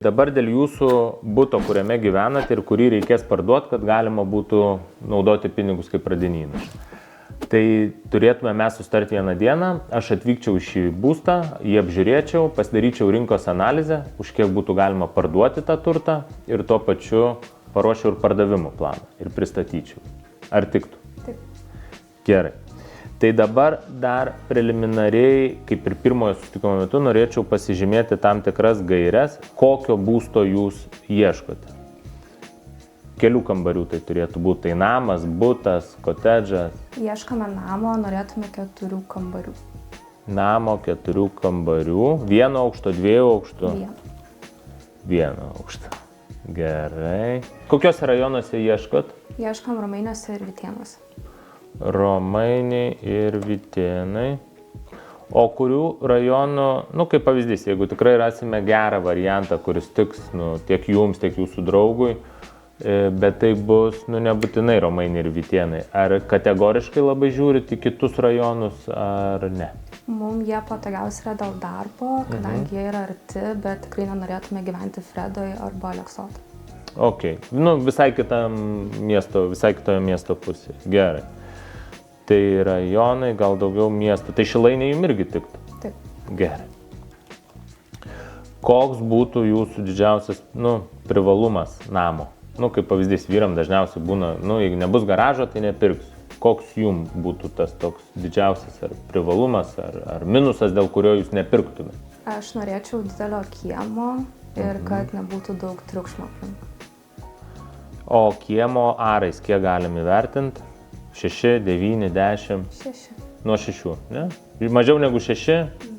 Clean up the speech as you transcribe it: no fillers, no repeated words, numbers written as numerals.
Dabar dėl jūsų buto, kuriame gyvenate ir kurį reikės parduoti, kad galima būtų naudoti pinigus kaip pradinį įnašą. Tai turėtume mes sustarti vieną dieną, aš atvykčiau į šį būstą, jį apžiūrėčiau, pasidaryčiau rinkos analizę, už kiek būtų galima parduoti tą turtą ir tuo pačiu paruošiau ir pardavimo planą ir pristatyčiau. Ar tiktų? Taip. Gerai. Tai dabar dar preliminariai, kaip ir pirmojo susitikimo metu, norėčiau pasižymėti tam tikras gaires, kokio būsto jūs ieškote. Kelių kambarių tai turėtų būti, tai namas, butas, kotedžas. Ieškome namo, norėtume 4 kambarių. Namo 4 kambarių, 1 aukšto, 2 aukštų? 1 aukšto. Gerai. Kokiuose rajonuose ieškot? Ieškom Romainiuose ir Vitėnuose. Romainiai ir Vitėnai. O kurių rajonų, kaip pavyzdys, jeigu tikrai rasime gerą variantą, kuris tiks tiek jums, tiek jūsų draugui, bet tai bus nebūtinai Romainiai ir Vitėnai. Ar kategoriškai labai žiūrit į kitus rajonus, ar ne? Mums jie patogiausi yra dėl darbo, kadangi jie yra arti, bet tikrai nenorėtume gyventi Fredoje arba Aleksote. Ok, visai kitoje miesto pusėje. Gerai. Tai rajonai, gal daugiau miestų. Tai Šilainiai jums irgi tiktų? Taip. Gerai. Koks būtų jūsų didžiausias, privalumas namo? Kaip pavyzdys, vyram dažniausiai būna, jeigu nebus garažo, tai nepirksiu. Koks jums būtų tas toks didžiausias ar privalumas, ar minusas, dėl kurio jūs nepirktumėte? Aš norėčiau didelio kiemo ir kad nebūtų daug triukšmo aplink. O kiemo arais kiek galim įvertinti? 6, 9, 10? 6. Nuo 6, ne? Mažiau negu 6?